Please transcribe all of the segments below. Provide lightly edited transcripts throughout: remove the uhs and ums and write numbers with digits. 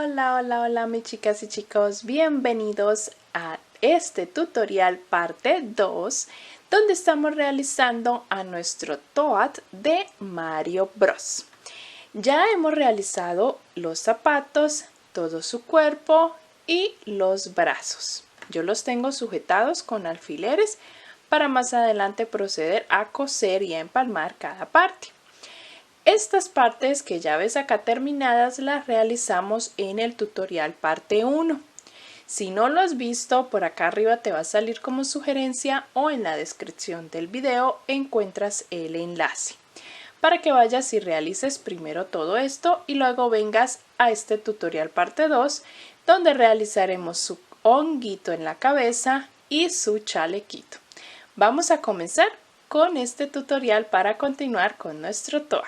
Hola mis chicas y chicos, bienvenidos a este tutorial parte 2 donde estamos realizando a nuestro Toad de Mario Bros. Ya hemos realizado los zapatos, todo su cuerpo y los brazos. Yo los tengo sujetados con alfileres para más adelante proceder a coser y a empalmar cada parte. Estas partes que ya ves acá terminadas las realizamos en el tutorial parte 1. Si no lo has visto, por acá arriba te va a salir como sugerencia o en la descripción del video encuentras el enlace para que vayas y realices primero todo esto y luego vengas a este tutorial parte 2 donde realizaremos su honguito en la cabeza y su chalequito. Vamos a comenzar con este tutorial para continuar con nuestro Toad.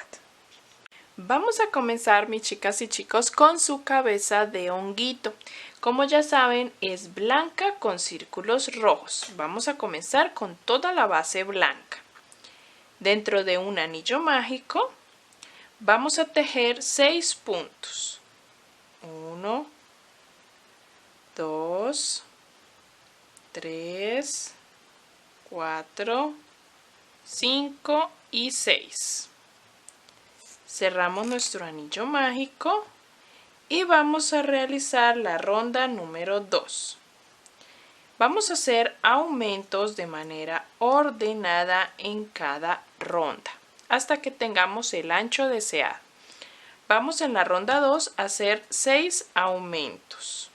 Vamos a comenzar, mis chicas y chicos, con su cabeza de honguito. Como ya saben, es blanca con círculos rojos. Vamos a comenzar con toda la base blanca. Dentro de un anillo mágico, vamos a tejer 6 puntos. 1, 2, 3, 4, 5 y 6. Cerramos nuestro anillo mágico y vamos a realizar la ronda número 2. Vamos a hacer aumentos de manera ordenada en cada ronda hasta que tengamos el ancho deseado. Vamos en la ronda 2 a hacer 6 aumentos.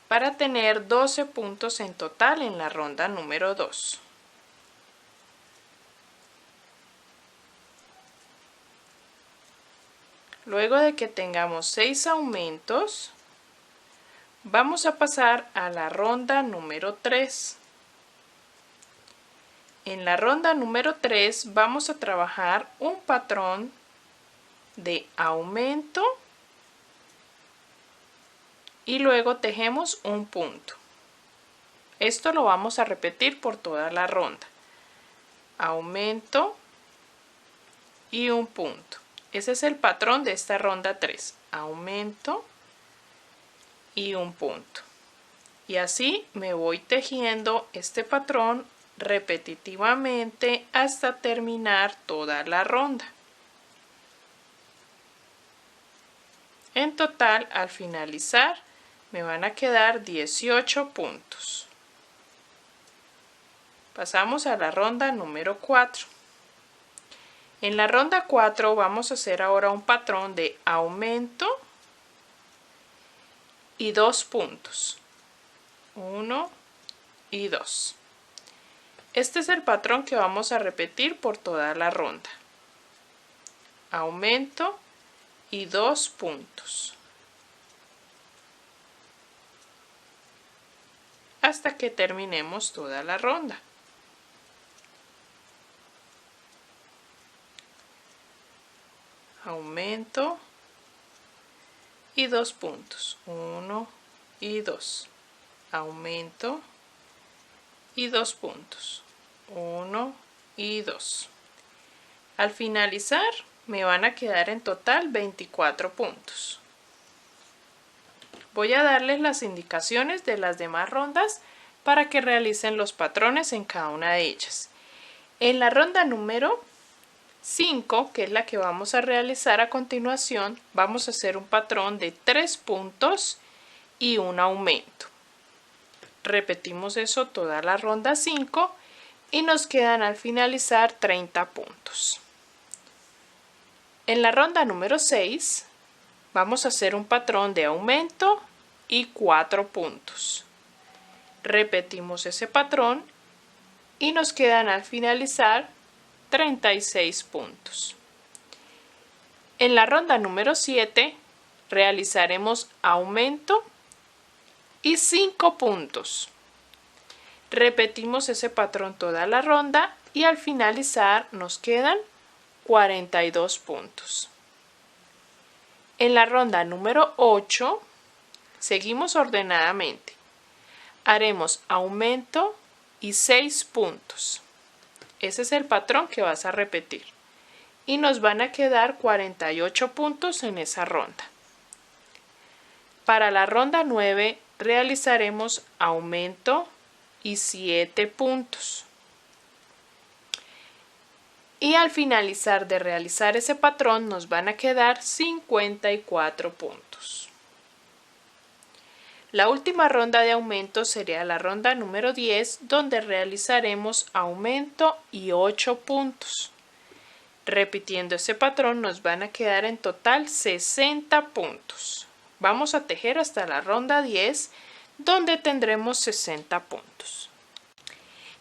Para tener 12 puntos en total en la ronda número 2. Luego de que tengamos 6 aumentos, vamos a pasar a la ronda número 3. En la ronda número 3 vamos a trabajar un patrón de aumento y luego tejemos un punto. Esto lo vamos a repetir por toda la ronda. Aumento y un punto. Ese es el patrón de esta ronda 3. Aumento y un punto. Y así me voy tejiendo este patrón repetitivamente hasta terminar toda la ronda. En total, al finalizar, me van a quedar 18 puntos. Pasamos a la ronda número 4. En la ronda 4 vamos a hacer ahora un patrón de aumento y 2 puntos. 1 y 2. Este es el patrón que vamos a repetir por toda la ronda. Aumento y 2 puntos. Hasta que terminemos toda la ronda. Aumento y 2 puntos. 1 y 2. Aumento y 2 puntos. 1 y 2. Al finalizar me van a quedar en total 24 puntos. Voy a darles las indicaciones de las demás rondas para que realicen los patrones en cada una de ellas. En la ronda número 5, que es la que vamos a realizar a continuación, vamos a hacer un patrón de 3 puntos y un aumento. Repetimos eso toda la ronda 5 y nos quedan al finalizar 30 puntos. En la ronda número 6 vamos a hacer un patrón de aumento y 4 puntos. Repetimos ese patrón y nos quedan al finalizar 36 puntos. En la ronda número 7 realizaremos aumento y 5 puntos. Repetimos ese patrón toda la ronda y al finalizar nos quedan 42 puntos. En la ronda número 8 seguimos ordenadamente. Haremos aumento y 6 puntos. Ese es el patrón que vas a repetir. y nos van a quedar 48 puntos en esa ronda. Para la ronda 9 realizaremos aumento y 7 puntos. Y al finalizar de realizar ese patrón nos van a quedar 54 puntos. La última ronda de aumento sería la ronda número 10, donde realizaremos aumento y 8 puntos. Repitiendo ese patrón nos van a quedar en total 60 puntos. Vamos a tejer hasta la ronda 10, donde tendremos 60 puntos.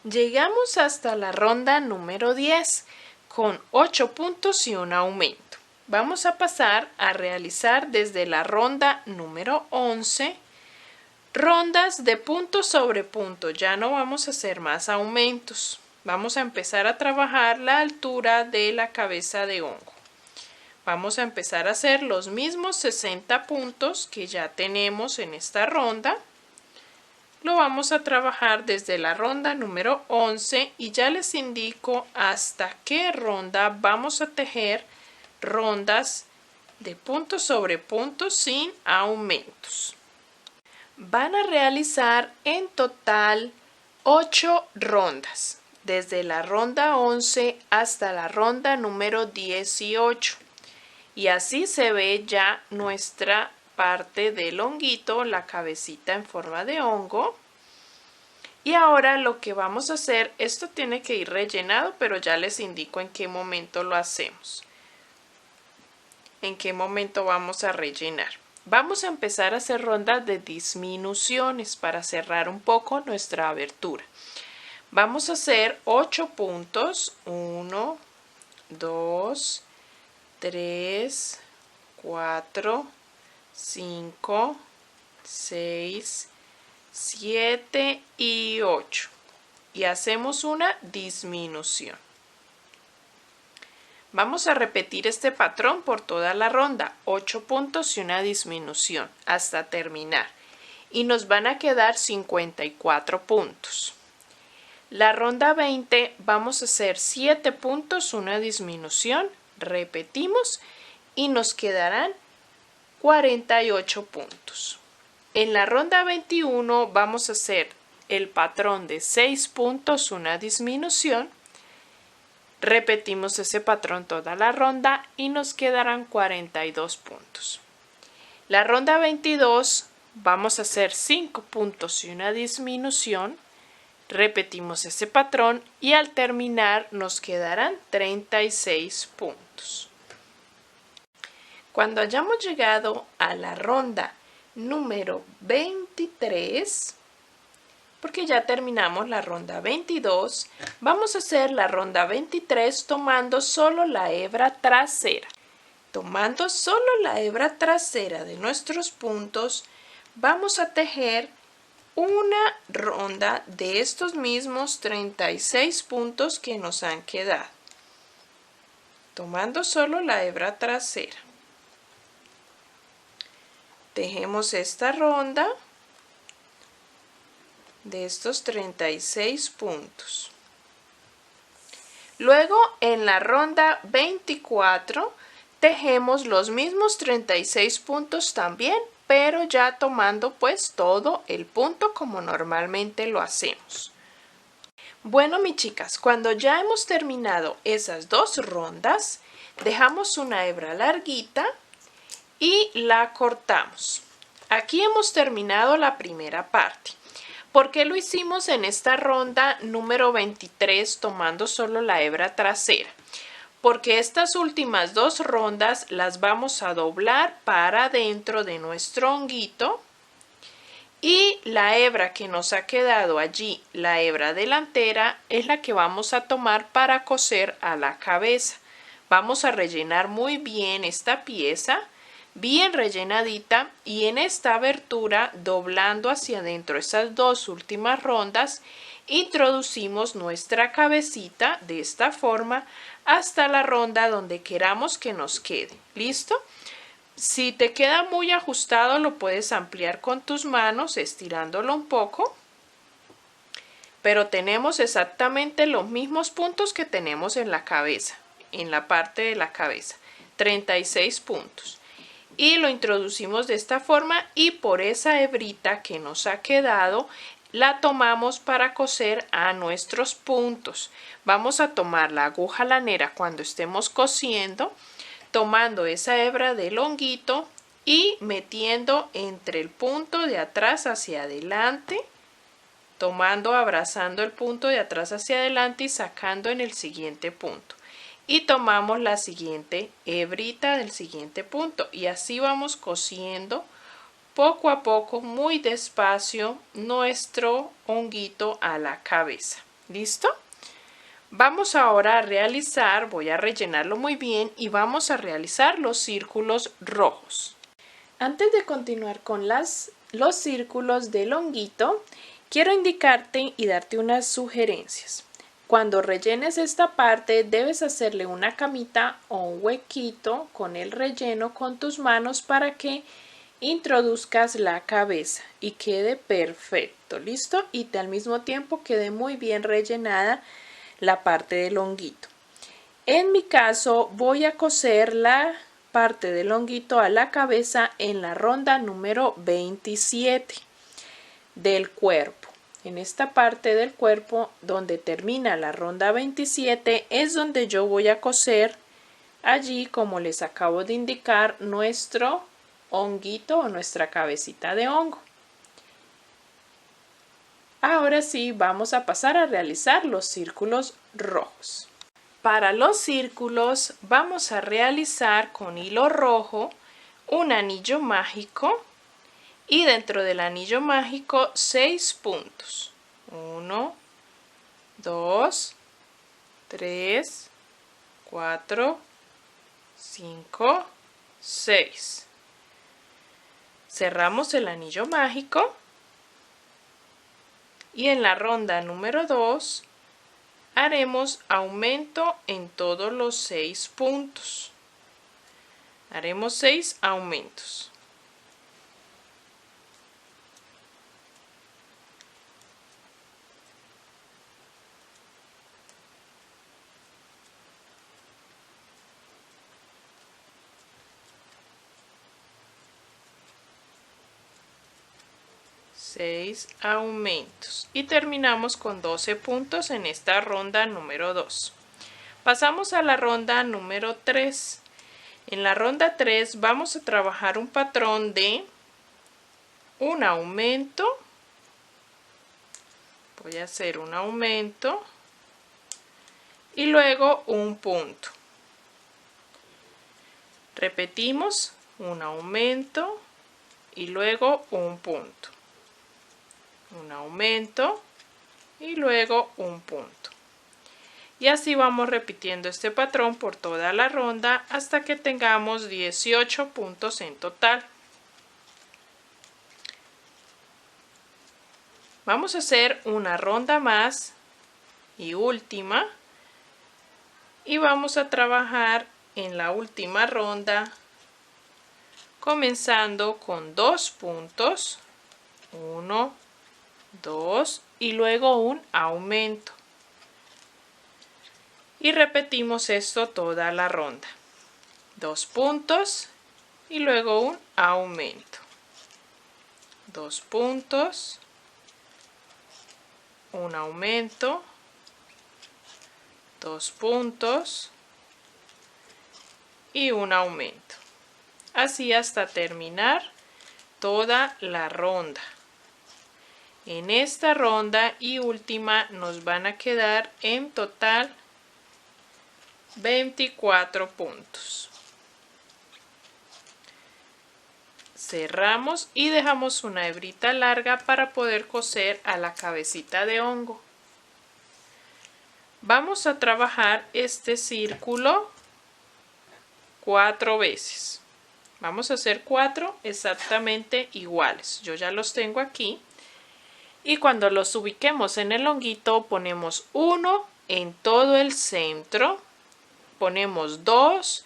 Llegamos hasta la ronda número 10 con 8 puntos y un aumento. Vamos a pasar a realizar desde la ronda número 11 rondas de punto sobre punto. Ya no vamos a hacer más aumentos. Vamos a empezar a trabajar la altura de la cabeza de hongo. Vamos a empezar a hacer los mismos 60 puntos que ya tenemos en esta ronda. Lo vamos a trabajar desde la ronda número 11 y ya les indico hasta qué ronda vamos a tejer rondas de punto sobre punto sin aumentos. Van a realizar en total 8 rondas, desde la ronda 11 hasta la ronda número 18. Y así se ve ya nuestra parte del honguito, la cabecita en forma de hongo. Y ahora lo que vamos a hacer, esto tiene que ir rellenado, pero ya les indico en qué momento lo hacemos. En qué momento vamos a rellenar. Vamos a empezar a hacer rondas de disminuciones para cerrar un poco nuestra abertura. Vamos a hacer 8 puntos. 1, 2, 3, 4, 5, 6, 7 y 8. Y hacemos una disminución. Vamos a repetir este patrón por toda la ronda, 8 puntos y una disminución hasta terminar. Y nos van a quedar 54 puntos. La ronda 20 vamos a hacer 7 puntos, una disminución, repetimos y nos quedarán 48 puntos. En la ronda 21 vamos a hacer el patrón de 6 puntos, una disminución. Repetimos ese patrón toda la ronda y nos quedarán 42 puntos. La ronda 22 vamos a hacer 5 puntos y una disminución. Repetimos ese patrón y al terminar nos quedarán 36 puntos. Cuando hayamos llegado a la ronda número 23, porque ya terminamos la ronda 22, vamos a hacer la ronda 23 tomando solo la hebra trasera. Tomando solo la hebra trasera de nuestros puntos, vamos a tejer una ronda de estos mismos 36 puntos que nos han quedado. Tomando solo la hebra trasera. Tejemos esta ronda de estos 36 puntos. Luego en la ronda 24 tejemos los mismos 36 puntos también, pero ya tomando pues todo el punto como normalmente lo hacemos. Bueno, mis chicas, cuando ya hemos terminado esas dos rondas, dejamos una hebra larguita y la cortamos. Aquí hemos terminado la primera parte. ¿Por qué lo hicimos en esta ronda número 23 tomando solo la hebra trasera? Porque estas últimas dos rondas las vamos a doblar para dentro de nuestro honguito y la hebra que nos ha quedado allí, la hebra delantera, es la que vamos a tomar para coser a la cabeza. Vamos a rellenar muy bien esta pieza, bien rellenadita, y en esta abertura, doblando hacia adentro esas dos últimas rondas, introducimos nuestra cabecita de esta forma hasta la ronda donde queramos que nos quede. ¿Listo? Si te queda muy ajustado, lo puedes ampliar con tus manos, estirándolo un poco. Pero tenemos exactamente los mismos puntos que tenemos en la cabeza. en la parte de la cabeza, 36 puntos. Y lo introducimos de esta forma y por esa hebrita que nos ha quedado la tomamos para coser a nuestros puntos. Vamos a tomar la aguja lanera cuando estemos cosiendo, tomando esa hebra del honguito y metiendo entre el punto de atrás hacia adelante, tomando, abrazando el punto de atrás hacia adelante y sacando en el siguiente punto. Y tomamos la siguiente hebrita del siguiente punto y así vamos cosiendo poco a poco, muy despacio, nuestro honguito a la cabeza. ¿Listo? Vamos ahora a realizar, voy a rellenarlo muy bien y vamos a realizar los círculos rojos. Antes de continuar con los círculos del honguito, quiero indicarte y darte unas sugerencias. Cuando rellenes esta parte, debes hacerle una camita o un huequito con el relleno con tus manos para que introduzcas la cabeza y quede perfecto, ¿listo? Y al mismo tiempo quede muy bien rellenada la parte del honguito. En mi caso voy a coser la parte del honguito a la cabeza en la ronda número 27 del cuerpo. En esta parte del cuerpo donde termina la ronda 27 es donde yo voy a coser allí, como les acabo de indicar, nuestro honguito o nuestra cabecita de hongo. Ahora sí, vamos a pasar a realizar los círculos rojos. Para los círculos vamos a realizar con hilo rojo un anillo mágico y dentro del anillo mágico 6 puntos. 1, 2, 3, 4, 5, 6. Cerramos el anillo mágico y en la ronda número 2 haremos aumento en todos los 6 puntos. Haremos 6 aumentos. Aumentos y terminamos con 12 puntos en esta ronda número 2. Pasamos a la ronda número 3. En la ronda 3 vamos a trabajar un patrón de un aumento. Voy a hacer un aumento y luego un punto. Repetimos un aumento y luego un punto. Un aumento y luego un punto. Y así vamos repitiendo este patrón por toda la ronda hasta que tengamos 18 puntos en total. Vamos a hacer una ronda más y última y vamos a trabajar en la última ronda comenzando con 2 puntos, 1, 2 y luego un aumento. Y repetimos esto toda la ronda. 2 puntos y luego un aumento. 2 puntos, un aumento, 2 puntos y un aumento. Así hasta terminar toda la ronda. En esta ronda y última nos van a quedar en total 24 puntos. Cerramos y dejamos una hebrita larga para poder coser a la cabecita de hongo. Vamos a trabajar este círculo 4 veces. Vamos a hacer 4 exactamente iguales. Yo ya los tengo aquí. Y cuando los ubiquemos en el honguito ponemos 1 en todo el centro, ponemos 2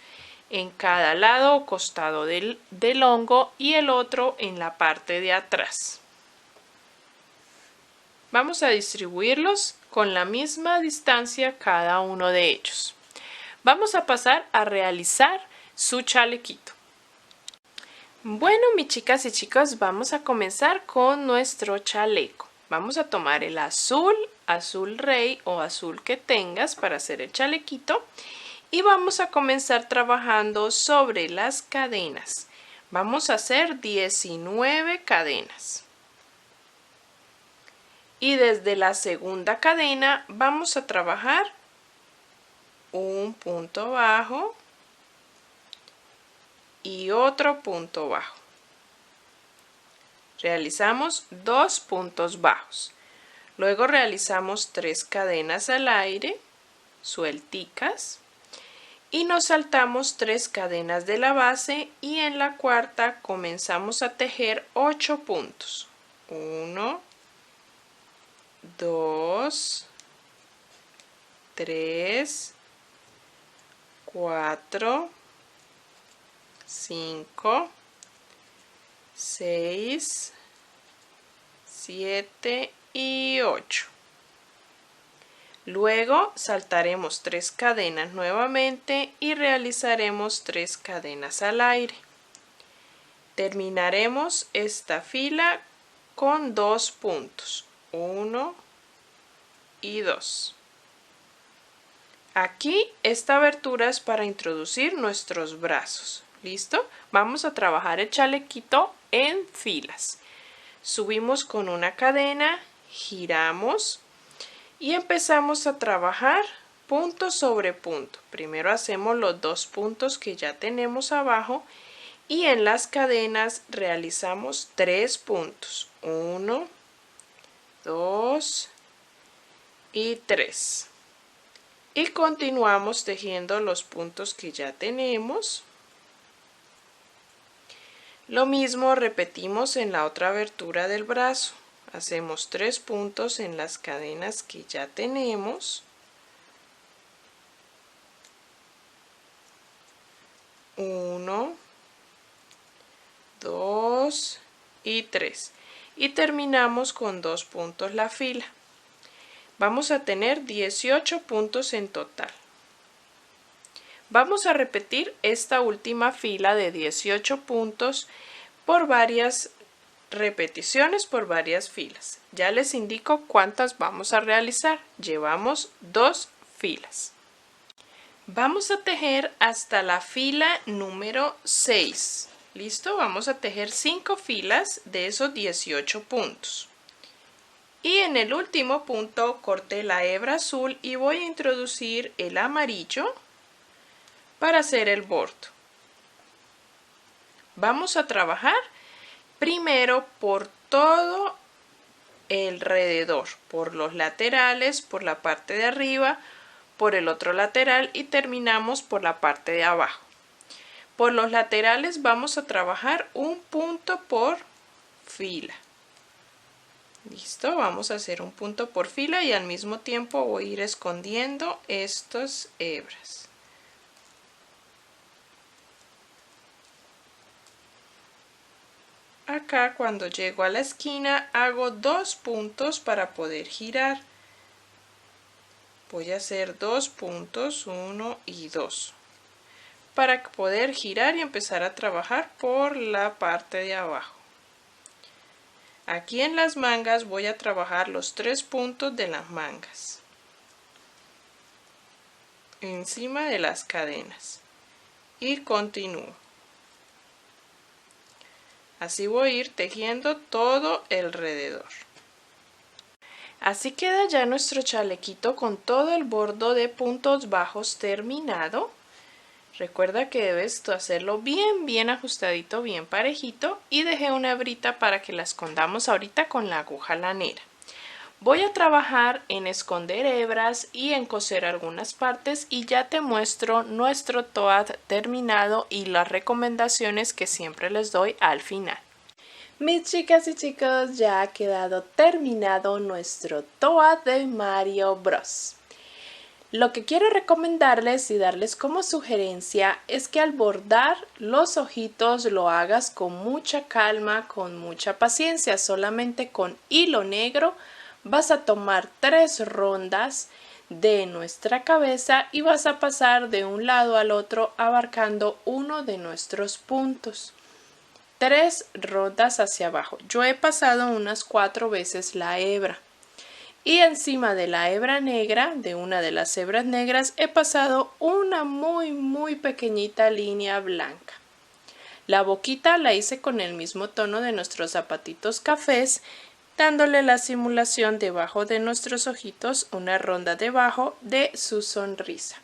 en cada lado o costado del hongo y el otro en la parte de atrás. Vamos a distribuirlos con la misma distancia cada uno de ellos. Vamos a pasar a realizar su chalequito. Bueno, mis chicas y chicos, vamos a comenzar con nuestro chaleco. Vamos a tomar el azul, azul rey o azul que tengas para hacer el chalequito y vamos a comenzar trabajando sobre las cadenas. Vamos a hacer 19 cadenas. Y desde la segunda cadena vamos a trabajar un punto bajo y otro punto bajo. Realizamos 2 puntos bajos. Luego realizamos 3 cadenas al aire, suelticas, y nos saltamos 3 cadenas de la base y en la cuarta comenzamos a tejer 8 puntos. 1, 2, 3, 4, 5, 6, 7 y 8. Luego saltaremos 3 cadenas nuevamente y realizaremos 3 cadenas al aire. Terminaremos esta fila con 2 puntos, 1 y 2. Aquí esta abertura es para introducir nuestros brazos. ¿Listo? Vamos a trabajar el chalequito en filas. Subimos con una cadena, giramos y empezamos a trabajar punto sobre punto. Primero hacemos los 2 puntos que ya tenemos abajo y en las cadenas realizamos 3 puntos. 1, 2 y 3. Y continuamos tejiendo los puntos que ya tenemos. Lo mismo repetimos en la otra abertura del brazo. Hacemos 3 puntos en las cadenas que ya tenemos. 1, 2 y 3. Y terminamos con 2 puntos la fila. Vamos a tener 18 puntos en total. Vamos a repetir esta última fila de 18 puntos por varias repeticiones, por varias filas. Ya les indico cuántas vamos a realizar. Llevamos 2 filas. Vamos a tejer hasta la fila número 6. ¿Listo? Vamos a tejer 5 filas de esos 18 puntos. Y en el último punto corté la hebra azul y voy a introducir el amarillo para hacer el bordo. Vamos a trabajar primero por todo alrededor, por los laterales, por la parte de arriba, por el otro lateral y terminamos por la parte de abajo. Por los laterales vamos a trabajar un punto por fila. Listo, vamos a hacer un punto por fila y al mismo tiempo voy a ir escondiendo estas hebras. Acá cuando llego a la esquina hago 2 puntos para poder girar. Voy a hacer 2 puntos, 1 y 2, para poder girar y empezar a trabajar por la parte de abajo. Aquí en las mangas voy a trabajar los 3 puntos de las mangas encima de las cadenas y continúo. Así voy a ir tejiendo todo alrededor. Así queda ya nuestro chalequito con todo el bordo de puntos bajos terminado. Recuerda que debes hacerlo bien ajustadito, bien parejito y dejé una hebrita para que la escondamos ahorita con la aguja lanera. Voy a trabajar en esconder hebras y en coser algunas partes y ya te muestro nuestro toad terminado y las recomendaciones que siempre les doy al final. Mis chicas y chicos, ya ha quedado terminado nuestro toad de Mario Bros. Lo que quiero recomendarles y darles como sugerencia es que al bordar los ojitos lo hagas con mucha calma, con mucha paciencia, solamente con hilo negro. Vas a tomar 3 rondas de nuestra cabeza y vas a pasar de un lado al otro abarcando uno de nuestros puntos. 3 rondas hacia abajo. Yo he pasado unas 4 veces la hebra. Y encima de la hebra negra, de una de las hebras negras, he pasado una muy pequeñita línea blanca. La boquita la hice con el mismo tono de nuestros zapatitos cafés, dándole la simulación debajo de nuestros ojitos, una ronda debajo de su sonrisa.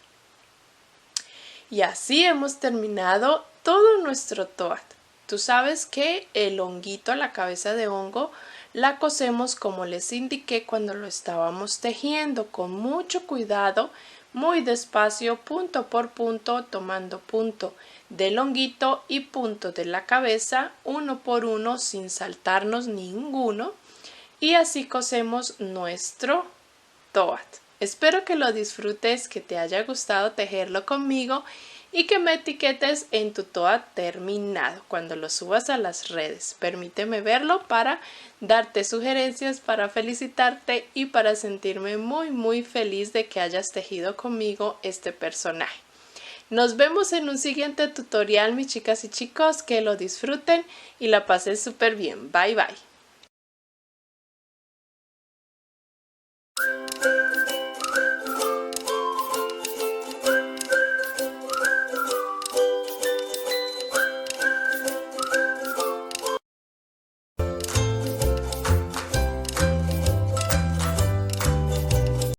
Y así hemos terminado todo nuestro toad. Tú sabes que el honguito, la cabeza de hongo, la cosemos como les indiqué cuando lo estábamos tejiendo, con mucho cuidado, muy despacio, punto por punto, tomando punto del honguito y punto de la cabeza, uno por uno, sin saltarnos ninguno, y así cosemos nuestro toad. Espero que lo disfrutes, que te haya gustado tejerlo conmigo y que me etiquetes en tu toad terminado cuando lo subas a las redes. Permíteme verlo para darte sugerencias, para felicitarte y para sentirme muy feliz de que hayas tejido conmigo este personaje. Nos vemos en un siguiente tutorial, mis chicas y chicos, que lo disfruten y la pasen súper bien. Bye bye.